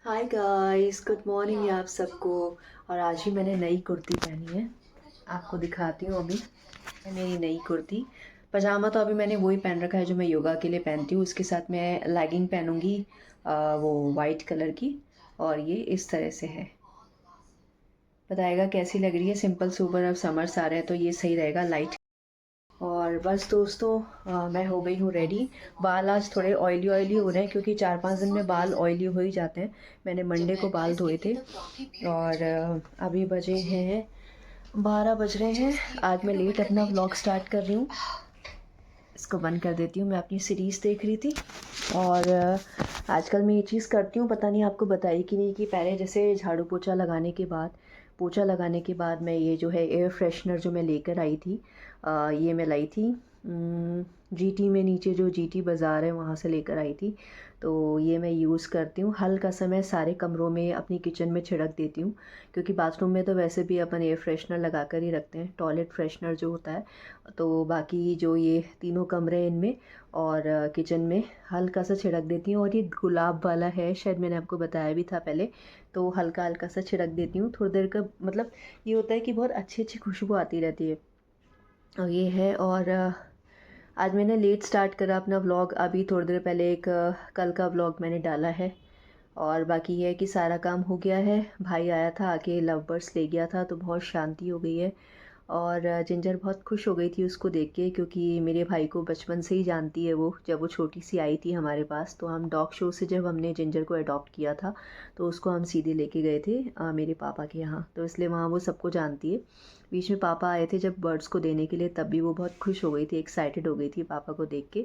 Hi guys, good morning आप सबको। और आज ही मैंने नई कुर्ती पहनी है, आपको दिखाती हूँ। अभी है मेरी नई कुर्ती। पजामा तो अभी मैंने वही पहन रखा है जो मैं योगा के लिए पहनती हूँ। उसके साथ मैं लेगिंग पहनूंगी, वो वाइट कलर की। और ये इस तरह से है। बताएगा कैसी लग रही है। सिंपल सोबर, अब समर्स आ रहे हैं तो ये सही रहेगा, लाइट। और बस दोस्तों, मैं हो गई हूँ रेडी। बाल आज थोड़े ऑयली ऑयली हो रहे हैं क्योंकि 4-5 दिन में बाल ऑयली हो ही जाते हैं। मैंने मंडे को बाल धोए थे। और अभी बजे हैं 12 बज रहे हैं। आज मैं लेट अपना व्लॉग स्टार्ट कर रही हूँ। इसको बंद कर देती हूँ। मैं अपनी सीरीज़ देख रही थी। और आजकल मैं ये चीज़ करती हूँ, पता नहीं आपको बताई कि नहीं, कि पहले जैसे झाड़ू पोछा लगाने के बाद मैं ये जो है एयर फ्रेशनर जो मैं लेकर आई थी, ये मैं लाई थी जीटी में, नीचे जो जीटी बाज़ार है वहाँ से लेकर आई थी। तो ये मैं यूज़ करती हूँ। हल्का सा मैं सारे कमरों में अपनी किचन में छिड़क देती हूँ, क्योंकि बाथरूम में तो वैसे भी अपन एयर फ्रेशनर लगा कर ही रखते हैं, टॉयलेट फ्रेशनर जो होता है। तो बाकी जो ये तीनों कमरे हैं इनमें और किचन में हल्का सा छिड़क देती हूँ। और ये गुलाब वाला है, शायद मैंने आपको बताया भी था पहले। तो हल्का हल्का सा छिड़क देती हूँ थोड़ी देर का, मतलब ये होता है कि बहुत अच्छी अच्छी खुशबू आती रहती है। और ये है। और आज मैंने लेट स्टार्ट करा अपना व्लॉग। अभी थोड़ी देर पहले एक कल का व्लॉग मैंने डाला है। और बाकी ये है कि सारा काम हो गया है। भाई आया था, आके लव बर्ड्स ले गया था, तो बहुत शांति हो गई है। और जिंजर बहुत खुश हो गई थी उसको देख के, क्योंकि मेरे भाई को बचपन से ही जानती है वो। जब वो छोटी सी आई थी हमारे पास, तो हम डॉग शो से जब हमने जिंजर को अडॉप्ट किया था, तो उसको हम सीधे लेके गए थे मेरे पापा के यहाँ, तो इसलिए वहाँ वो सबको जानती है। बीच में पापा आए थे जब बर्ड्स को देने के लिए, तब भी वो बहुत खुश हो गई थी, एक्साइटेड हो गई थी पापा को देख के।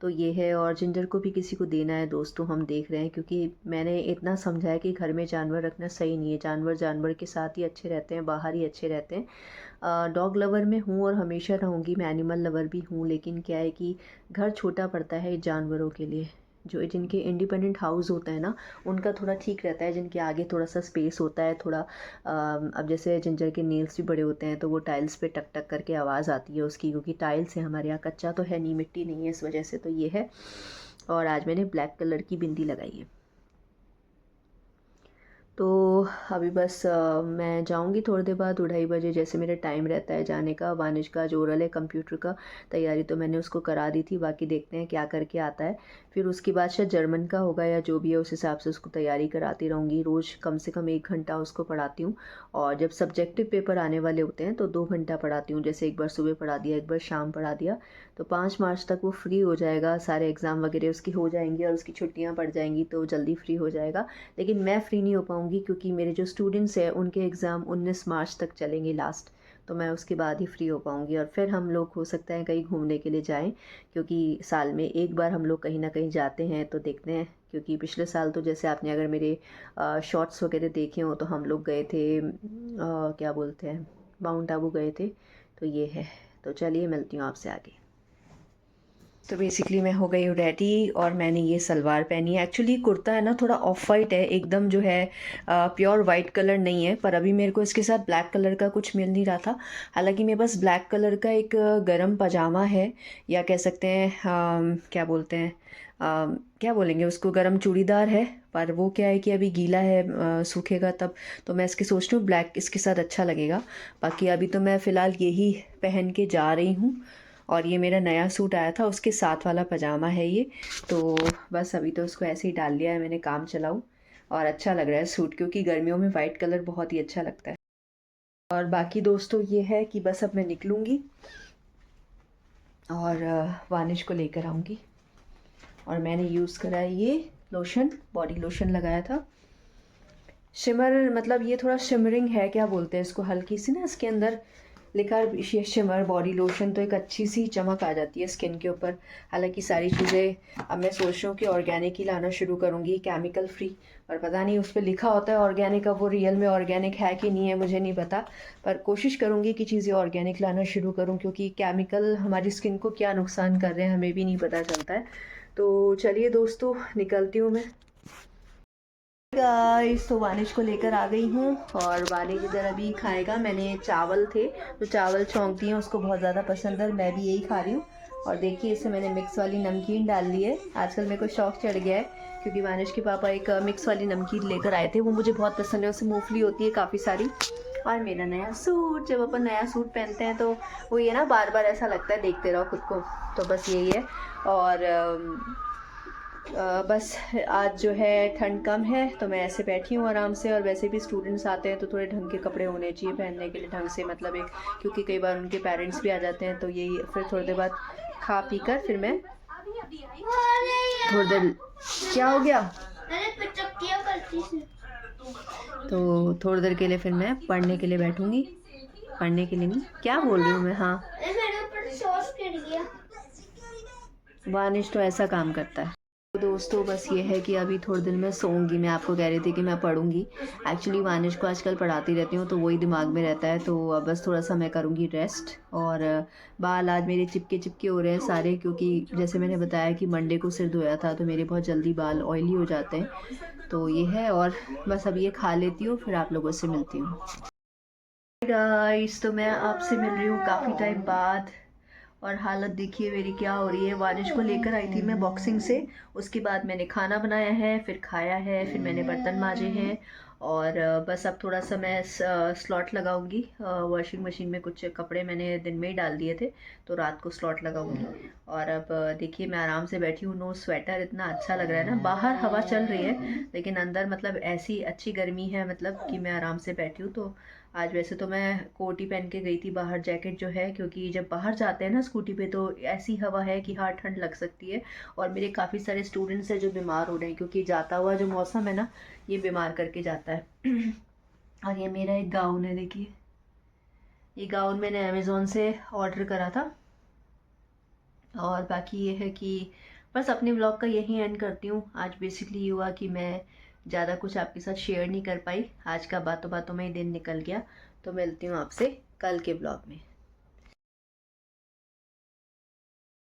तो ये है। और जिंजर को भी किसी को देना है दोस्तों, हम देख रहे हैं, क्योंकि मैंने इतना समझा है कि घर में जानवर रखना सही नहीं है। जानवर जानवर के साथ ही अच्छे रहते हैं, बाहर ही अच्छे रहते हैं। डॉग लवर में हूँ और हमेशा रहूँगी, मैं एनिमल लवर भी हूँ। लेकिन क्या है कि घर छोटा पड़ता है जानवरों के लिए। जो जिनके इंडिपेंडेंट हाउस होता है ना, उनका थोड़ा ठीक रहता है। जिनके आगे थोड़ा सा स्पेस होता है थोड़ा, अब जैसे जिंजर के नेल्स भी बड़े होते हैं, तो वो टाइल्स पे टक टक करके आवाज़ आती है उसकी, क्योंकि टाइल्स है हमारे यहाँ, कच्चा तो है नहीं, मिट्टी नहीं है, इस वजह से। तो ये है। और आज मैंने ब्लैक कलर की बिंदी लगाई है। तो अभी बस मैं जाऊंगी थोड़ी देर बाद, 2-2:30 बजे, जैसे मेरा टाइम रहता है जाने का। वानिश का जो ओरल है कंप्यूटर का, तैयारी तो मैंने उसको करा दी थी, बाकी देखते हैं क्या करके आता है। फिर उसके बाद शायद जर्मन का होगा या जो भी है, उस हिसाब से उसको तैयारी कराती रहूँगी। रोज़ कम से कम 1 घंटा उसको पढ़ाती हूँ। और जब सब्जेक्टिव पेपर आने वाले होते हैं तो 2 घंटा पढ़ाती हूँ। जैसे एक बार सुबह पढ़ा दिया, एक बार शाम पढ़ा दिया। तो 5 मार्च तक वो फ्री हो जाएगा, सारे एग्ज़ाम वगैरह उसकी हो जाएंगे और उसकी छुट्टियाँ पड़ जाएंगी, तो जल्दी फ्री हो जाएगा। लेकिन मैं फ्री नहीं हो पाऊँगी, क्योंकि मेरे जो स्टूडेंट्स हैं उनके एग्ज़ाम 19 मार्च तक चलेंगे लास्ट। तो मैं उसके बाद ही फ्री हो पाऊँगी। और फिर हम लोग हो सकता है कहीं घूमने के लिए जाएं, क्योंकि साल में एक बार हम लोग कहीं ना कहीं जाते हैं, तो देखते हैं। क्योंकि पिछले साल तो जैसे आपने अगर मेरे शॉर्ट्स वगैरह देखे हो, तो हम लोग गए थे क्या बोलते हैं, माउंट आबू गए थे। तो ये है। तो चलिए, मिलती हूँ आपसे आगे। तो बेसिकली मैं हो गई हूँ रेडी, और मैंने ये सलवार पहनी है। एक्चुअली कुर्ता है ना, थोड़ा ऑफ वाइट है एकदम, जो है प्योर वाइट कलर नहीं है। पर अभी मेरे को इसके साथ ब्लैक कलर का कुछ मिल नहीं रहा था। हालांकि मेरे पास ब्लैक कलर का एक गरम पजामा है, या कह सकते हैं क्या बोलते हैं, क्या बोलेंगे उसको, गरम चूड़ीदार है। पर वो क्या है कि अभी गीला है, सूखेगा तब। तो मैं इसके सोच रही हूँ ब्लैक इसके साथ अच्छा लगेगा। बाकी अभी तो मैं फ़िलहाल यही पहन के जा रही हूँ। और ये मेरा नया सूट आया था, उसके साथ वाला पजामा है ये। तो बस अभी तो उसको ऐसे ही डाल लिया है मैंने, काम चलाऊँ। और अच्छा लग रहा है सूट, क्योंकि गर्मियों में वाइट कलर बहुत ही अच्छा लगता है। और बाकी दोस्तों ये है कि बस अब मैं निकलूँगी और वानिश को लेकर आऊँगी। और मैंने यूज़ करा है ये लोशन, बॉडी लोशन लगाया था। शिमर, मतलब ये थोड़ा शिमरिंग है, क्या बोलते हैं इसको, हल्की सी ना इसके अंदर लिखा है ये शिमर बॉडी लोशन, तो एक अच्छी सी चमक आ जाती है स्किन के ऊपर। हालांकि सारी चीज़ें अब मैं सोच रही हूँ कि ऑर्गेनिक ही लाना शुरू करूँगी, केमिकल फ्री। और पता नहीं उस पर लिखा होता है ऑर्गेनिक, अब वो रियल में ऑर्गेनिक है कि नहीं है मुझे नहीं पता। पर कोशिश करूँगी कि चीज़ें ऑर्गेनिक लाना शुरू करूँ, क्योंकि केमिकल हमारी स्किन को क्या नुकसान कर रहे हैं हमें भी नहीं पता चलता है। तो चलिए दोस्तों, निकलती हूँ मैं। गाइस, तो वानिश को लेकर आ गई हूँ। और वानिश इधर अभी खाएगा। मैंने चावल थे तो चावल छौंक दिए, उसको बहुत ज़्यादा पसंद है, मैं भी यही खा रही हूँ। और देखिए इससे मैंने मिक्स वाली नमकीन डाल ली है। आजकल मेरे को शौक चढ़ गया है क्योंकि वानिश के पापा एक मिक्स वाली नमकीन लेकर आए थे, वो मुझे बहुत पसंद है। उससे मूंगफली होती है काफ़ी सारी। और मेरा नया सूट, जब अपन नया सूट पहनते हैं तो वो ये ना बार बार ऐसा लगता है देखते रहो खुद को, तो बस यही है। और बस आज जो है ठंड कम है तो मैं ऐसे बैठी हूँ आराम से। और वैसे भी स्टूडेंट्स आते हैं तो थोड़े ढंग के कपड़े होने चाहिए पहनने के लिए, ढंग से मतलब एक, क्योंकि कई बार उनके पेरेंट्स भी आ जाते हैं। तो यही, फिर थोड़ी देर बाद खा पी कर फिर मैं थोड़ी देर, क्या हो गया, तो थोड़ी देर के लिए फिर मैं पढ़ने के लिए बैठूंगी। पढ़ने के लिए नहीं, क्या बोल रही हूँ मैं, हाँ वानिश तो ऐसा काम करता है। तो दोस्तों बस ये है कि अभी थोड़ी देर में सोऊंगी। मैं आपको कह रही थी कि मैं पढ़ूंगी। एक्चुअली वानिश को आजकल पढ़ाती रहती हूँ तो वही दिमाग में रहता है। तो अब बस थोड़ा सा मैं करूँगी रेस्ट। और बाल आज मेरे चिपके चिपके हो रहे हैं सारे, क्योंकि जैसे मैंने बताया कि मंडे को सिर धोया था तो मेरे बहुत जल्दी बाल ऑयली हो जाते हैं। तो ये है, और बस अब ये खा लेती हूँ फिर आप लोगों से मिलती हूँ। गाइस, तो मैं आपसे मिल रही हूँ काफ़ी टाइम बाद। और हालत देखिए मेरी क्या हो रही है। वानिश को लेकर आई थी मैं बॉक्सिंग से, उसके बाद मैंने खाना बनाया है, फिर खाया है, फिर मैंने बर्तन मांजे हैं। और बस अब थोड़ा सा मैं स्लॉट लगाऊंगी वॉशिंग मशीन में। कुछ कपड़े मैंने दिन में ही डाल दिए थे तो रात को स्लॉट लगाऊंगी। और अब देखिए मैं आराम से बैठी हूँ, नो स्वेटर। इतना अच्छा लग रहा है ना, बाहर हवा चल रही है लेकिन अंदर मतलब ऐसी अच्छी गर्मी है, मतलब कि मैं आराम से बैठी हूँ। तो आज वैसे तो मैं कोट ही पहन के गई थी बाहर, जैकेट जो है, क्योंकि जब बाहर जाते हैं ना स्कूटी पे तो ऐसी हवा है कि हाँ ठंड लग सकती है। और मेरे काफ़ी सारे स्टूडेंट्स हैं जो बीमार हो रहे हैं, क्योंकि जाता हुआ जो मौसम है ना ये बीमार करके जाता है। और ये मेरा एक गाउन है, देखिए ये गाउन मैंने अमेज़ोन से ऑर्डर करा था। और बाकी ये है कि बस अपने ब्लॉग का यही एंड करती हूँ। आज बेसिकली ये हुआ कि मैं ज़्यादा कुछ आपके साथ शेयर नहीं कर पाई। आज का बातों बातों में ही दिन निकल गया। तो मिलती हूँ आपसे कल के ब्लॉग में।